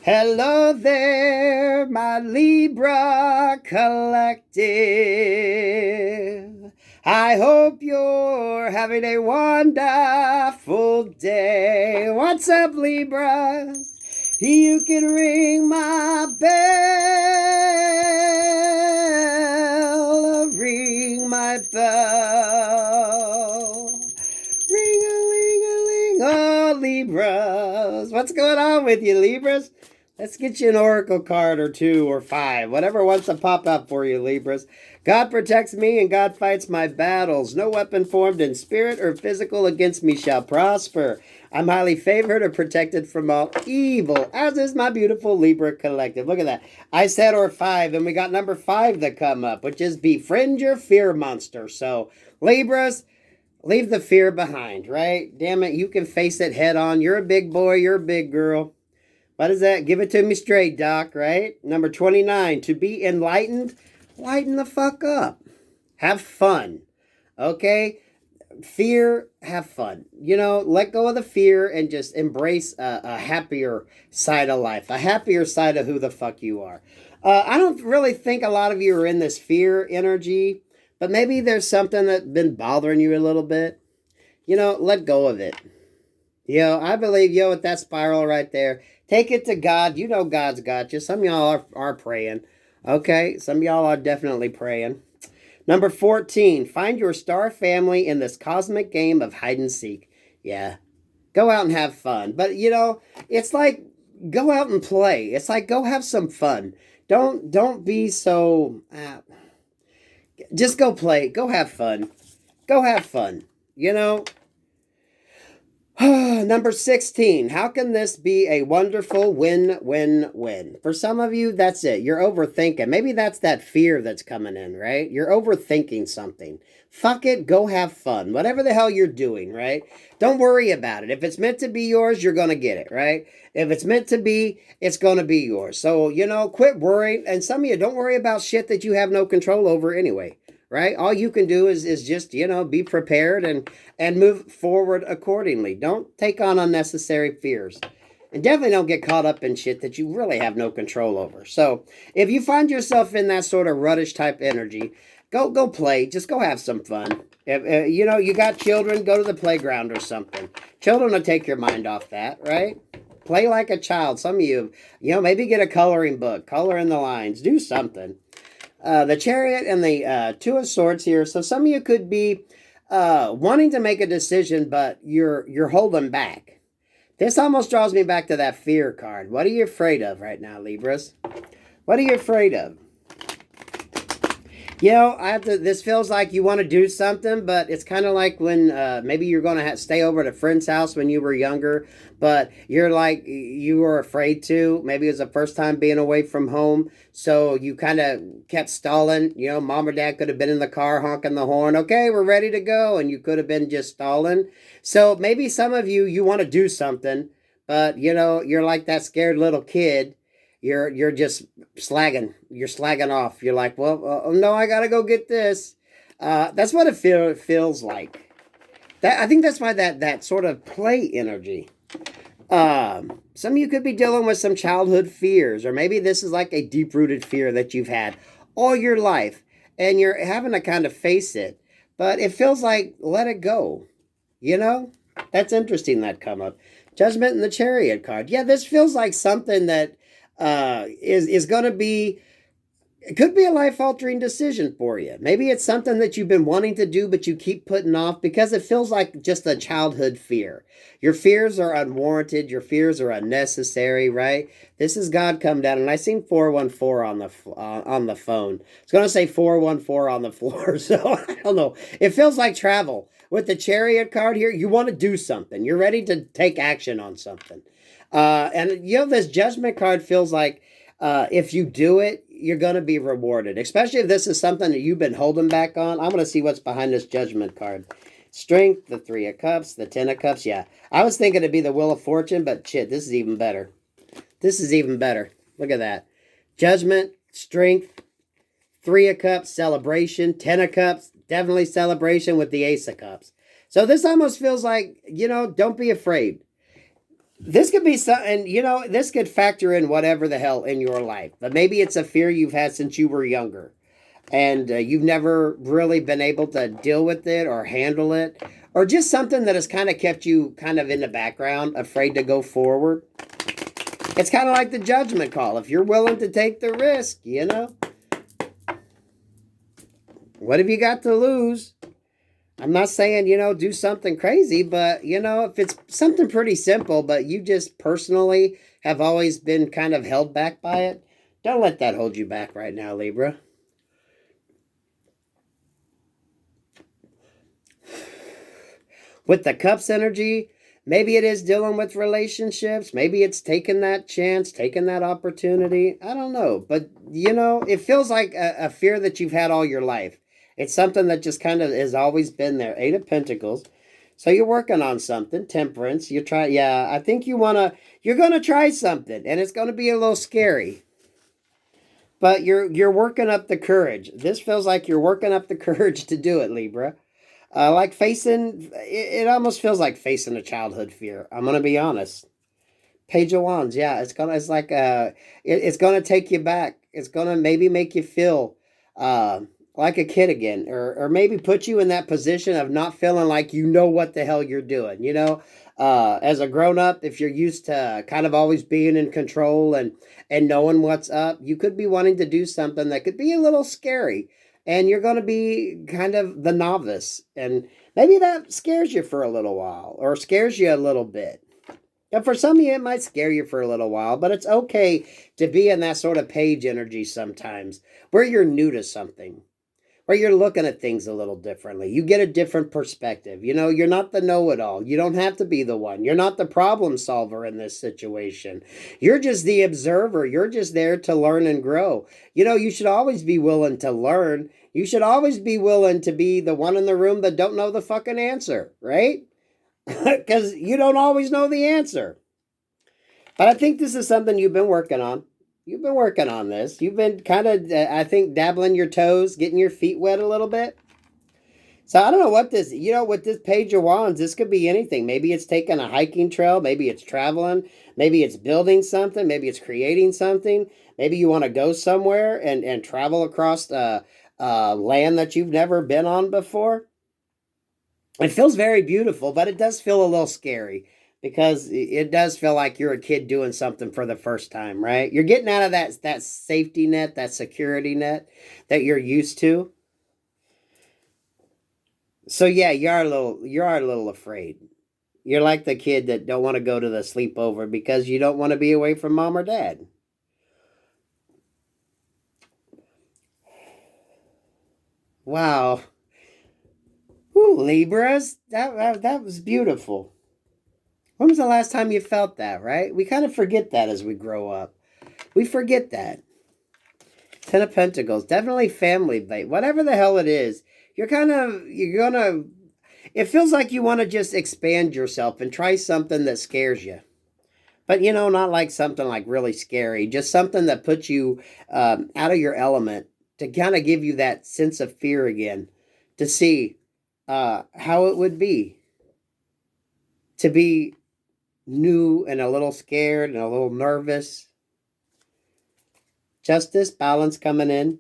Hello there, my Libra collective. I hope you're having a wonderful day. What's up, Libra? You can ring my bell. Ring my bell. Ring-a-ling-a-ling. Oh, Libras. What's going on with you, Libras? Let's get you an oracle card or 2 or 5. Whatever wants to pop up for you, Libras. God protects me and God fights my battles. No weapon formed in spirit or physical against me shall prosper. I'm highly favored or protected from all evil, as is my beautiful Libra collective. Look at that. I said or 5, and we got number 5 to come up, which is befriend your fear monster. So, Libras, leave the fear behind, right? Damn it, you can face it head on. You're a big boy, you're a big girl. What is that? Give it to me straight, Doc, right? Number 29, to be enlightened, lighten the fuck up. Have fun, okay? Fear, have fun. You know, let go of the fear and just embrace a happier side of life, a happier side of who the fuck you are. I don't really think a lot of you are in this fear energy, but maybe there's something that's been bothering you a little bit. You know, let go of it. You know, I believe, with that spiral right there, take it to God. You know God's got you. Some of y'all are praying. Okay, some of y'all are definitely praying. Number 14, find your star family in this cosmic game of hide and seek. Yeah, go out and have fun. But, it's like, go out and play. It's like, go have some fun. Don't be so... just go play. Go have fun. Go have fun. Number 16, how can this be a wonderful win-win-win? For some of you, that's it. You're overthinking. Maybe that's that fear that's coming in, right? You're overthinking something. Fuck it, go have fun. Whatever the hell you're doing, right? Don't worry about it. If it's meant to be yours, you're going to get it, right? If it's meant to be, it's going to be yours. So, quit worrying. And some of you, don't worry about shit that you have no control over anyway. Right? All you can do is just, be prepared and move forward accordingly. Don't take on unnecessary fears. And definitely don't get caught up in shit that you really have no control over. So, if you find yourself in that sort of ruddish type energy, go play. Just go have some fun. If, you got children, go to the playground or something. Children will take your mind off that, right? Play like a child. Some of you, maybe get a coloring book. Color in the lines. Do something. The Chariot and the 2 of Swords here. So some of you could be wanting to make a decision, but you're holding back. This almost draws me back to that fear card. What are you afraid of right now, Libras? What are you afraid of? This feels like you want to do something, but it's kind of like when maybe you're going to stay over at a friend's house when you were younger, but you're like, you were afraid to. Maybe it was the first time being away from home, so you kind of kept stalling. Mom or dad could have been in the car honking the horn. Okay, we're ready to go, and you could have been just stalling. So maybe some of you want to do something, but, you're like that scared little kid. You're just slagging. You're slagging off. You're like, well, no, I gotta go get this. That's what it feels like. I think that's why that sort of play energy. Some of you could be dealing with some childhood fears, or maybe this is like a deep-rooted fear that you've had all your life, and you're having to kind of face it. But it feels like, let it go. That's interesting that come up. Judgment and the Chariot card. Yeah, this feels like something that is going to be, it could be a life-altering decision for you. Maybe it's something that you've been wanting to do, but you keep putting off because it feels like just a childhood fear. Your fears are unwarranted. Your fears are unnecessary, right? This is God come down, and I seen 414 on the phone. It's going to say 414 on the floor, so I don't know. It feels like travel. With the Chariot card here, you want to do something. You're ready to take action on something. And this Judgment card feels like if you do it, you're going to be rewarded. Especially if this is something that you've been holding back on. I'm going to see what's behind this Judgment card. Strength, the 3 of Cups, the 10 of Cups. Yeah, I was thinking it'd be the Wheel of Fortune, but shit, this is even better. This is even better. Look at that. Judgment, Strength, 3 of Cups, Celebration, 10 of Cups. Definitely celebration with the Ace of Cups. So this almost feels like, don't be afraid. This could be something, this could factor in whatever the hell in your life. But maybe it's a fear you've had since you were younger. And you've never really been able to deal with it or handle it. Or just something that has kind of kept you kind of in the background, afraid to go forward. It's kind of like the judgment call. If you're willing to take the risk, what have you got to lose? I'm not saying, do something crazy, but, if it's something pretty simple, but you just personally have always been kind of held back by it, don't let that hold you back right now, Libra. With the Cups energy, maybe it is dealing with relationships. Maybe it's taking that chance, taking that opportunity. I don't know. But, it feels like a fear that you've had all your life. It's something that just kind of has always been there. Eight of Pentacles. So you're working on something. Temperance. I think you're going to try something. And it's going to be a little scary. But you're working up the courage. This feels like you're working up the courage to do it, Libra. Like facing, it almost feels like facing a childhood fear. I'm gonna be honest. Page of Wands, yeah, it's gonna take you back. It's gonna maybe make you feel like a kid again, or maybe put you in that position of not feeling like you know what the hell you're doing. As a grown up, if you're used to kind of always being in control and knowing what's up, you could be wanting to do something that could be a little scary. And you're going to be kind of the novice. And maybe that scares you for a little while or scares you a little bit. And for some of you, it might scare you for a little while, but it's okay to be in that sort of page energy sometimes where you're new to something, where you're looking at things a little differently. You get a different perspective. You're not the know-it-all. You don't have to be the one. You're not the problem solver in this situation. You're just the observer. You're just there to learn and grow. You should always be willing to learn. You should always be willing to be the one in the room that don't know the fucking answer, right? Because you don't always know the answer. But I think this is something you've been working on. You've been working on this. You've been kind of, I think, dabbling your toes, getting your feet wet a little bit. So I don't know what this, with this Page of Wands, this could be anything. Maybe it's taking a hiking trail. Maybe it's traveling. Maybe it's building something. Maybe it's creating something. Maybe you want to go somewhere and travel across land that you've never been on before. It feels very beautiful, but it does feel a little scary. Because it does feel like you're a kid doing something for the first time, right? You're getting out of that safety net, that security net that you're used to. So yeah, you are a little afraid. You're like the kid that don't want to go to the sleepover because you don't want to be away from mom or dad. Wow. Ooh, Libras, that was beautiful. When was the last time you felt that, right? We kind of forget that as we grow up. We forget that. Ten of Pentacles, definitely family bait. Whatever the hell it is, it feels like you want to just expand yourself and try something that scares you. But, not like something like really scary, just something that puts you out of your element to kind of give you that sense of fear again, to see how it would be to be new and a little scared and a little nervous. Justice, balance coming in.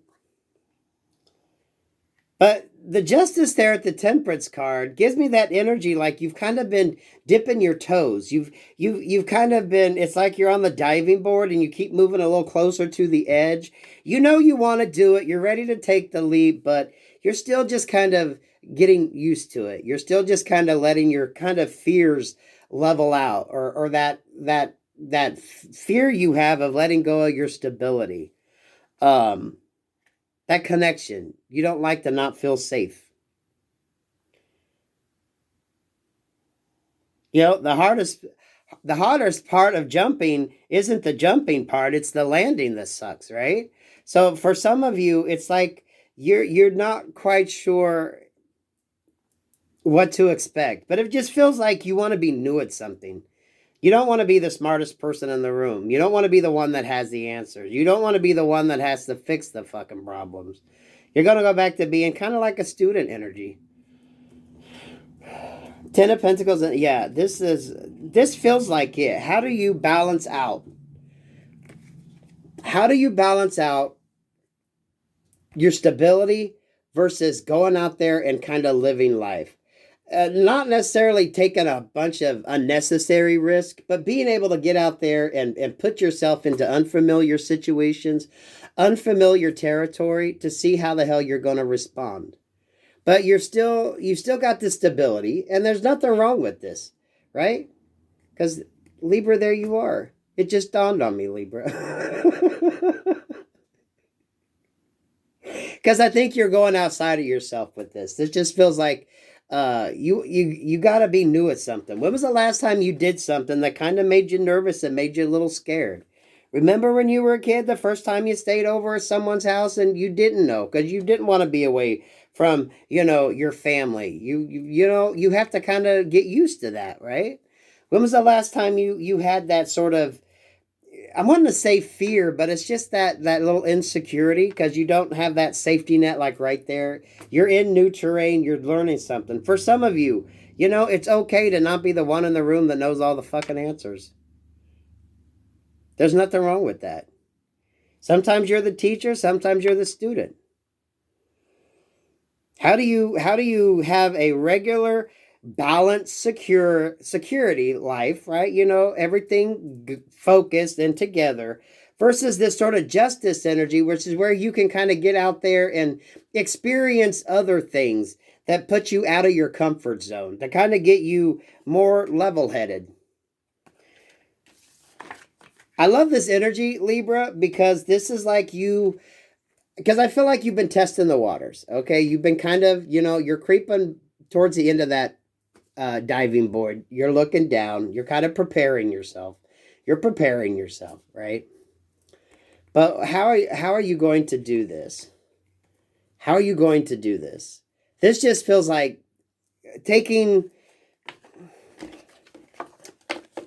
But the Justice there at the Temperance card gives me that energy like you've kind of been dipping your toes. You've kind of been, it's like you're on the diving board and you keep moving a little closer to the edge. You want to do it. You're ready to take the leap, but you're still just kind of getting used to it. You're still just kind of letting your kind of fears level out, or that fear you have of letting go of your stability. That connection. You don't like to not feel safe. The hardest part of jumping isn't the jumping part, it's the landing that sucks, right? So for some of you, it's like you're not quite sure what to expect, but it just feels like you want to be new at something. You don't want to be the smartest person in the room. You don't want to be the one that has the answers. You don't want to be the one that has to fix the fucking problems. You're going to go back to being kind of like a student energy. Ten of Pentacles, yeah, this feels like it. How do you balance out? How do you balance out your stability versus going out there and kind of living life? Not necessarily taking a bunch of unnecessary risk, but being able to get out there and put yourself into unfamiliar situations, unfamiliar territory to see how the hell you're going to respond. But you still got the stability, and there's nothing wrong with this, right? Because Libra, there you are. It just dawned on me, Libra. Because I think you're going outside of yourself with this. This just feels like you got to be new at something. When was the last time you did something that kind of made you nervous and made you a little scared? Remember when you were a kid, the first time you stayed over at someone's house and you didn't know because you didn't want to be away from, your family. You have to kind of get used to that, right? When was the last time you had that sort of, I wanted to say fear, but it's just that little insecurity because you don't have that safety net like right there. You're in new terrain. You're learning something. For some of you, it's okay to not be the one in the room that knows all the fucking answers. There's nothing wrong with that. Sometimes you're the teacher. Sometimes you're the student. How do you have a regular, balanced, security life, right? Everything focused and together versus this sort of justice energy, which is where you can kind of get out there and experience other things that put you out of your comfort zone to kind of get you more level-headed. I love this energy, Libra, because this is like because I feel like you've been testing the waters, okay? You've been kind of, you're creeping towards the end of that diving board. You're looking down. You're kind of preparing yourself. You're preparing yourself, right? But how are you going to do this? How are you going to do this? This just feels like taking,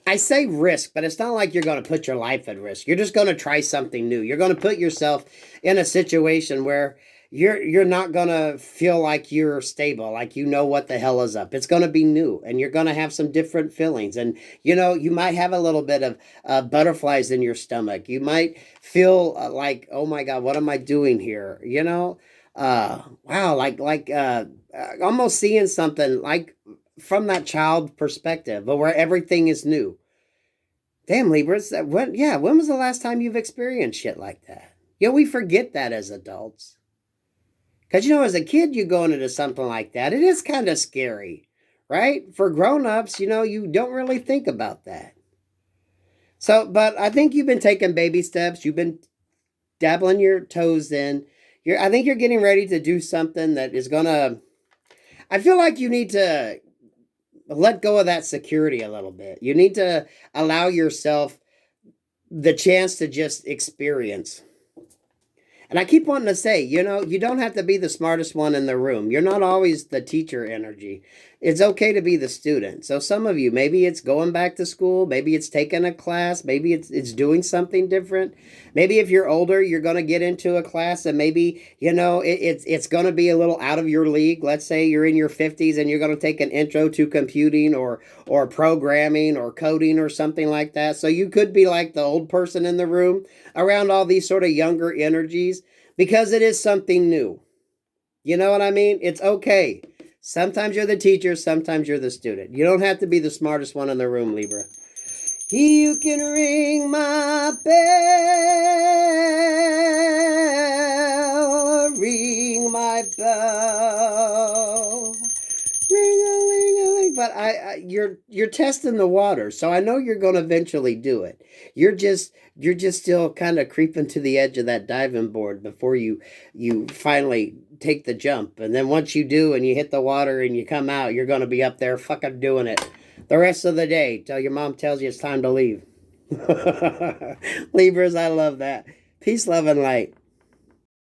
I say risk, but it's not like you're going to put your life at risk. You're just going to try something new. You're going to put yourself in a situation where you're not going to feel like you're stable, like you know what the hell is up. It's going to be new, and you're going to have some different feelings. And, you might have a little bit of butterflies in your stomach. You might feel like, oh my God, what am I doing here? Wow, like almost seeing something like from that child perspective, but where everything is new. Damn, Libra, when was the last time you've experienced shit like that? We forget that as adults. Because, as a kid, you go into something like that, it is kind of scary, right? For grown-ups, you don't really think about that. So, but I think you've been taking baby steps. You've been dabbling your toes in. I think you're getting ready to do something that is going to, I feel like you need to let go of that security a little bit. You need to allow yourself the chance to just experience. And I keep wanting to say, you don't have to be the smartest one in the room. You're not always the teacher energy. It's okay to be the student. So some of you, maybe it's going back to school. Maybe it's taking a class. Maybe it's doing something different. Maybe if you're older, you're going to get into a class and maybe, it's going to be a little out of your league. Let's say you're in your 50s and you're going to take an intro to computing or programming or coding or something like that. So you could be like the old person in the room around all these sort of younger energies because it is something new. You know what I mean? It's okay. Sometimes you're the teacher, sometimes you're the student. You don't have to be the smartest one in the room, Libra. You can ring my bell, ring my bell, ring-a-ling-a-ling. But you're testing the water, so I know you're going to eventually do it. You're just still kind of creeping to the edge of that diving board before you finally take the jump. And then once you do and you hit the water and you come out, you're going to be up there fucking doing it the rest of the day till your mom tells you it's time to leave. Libras, I love that. Peace, love, and light.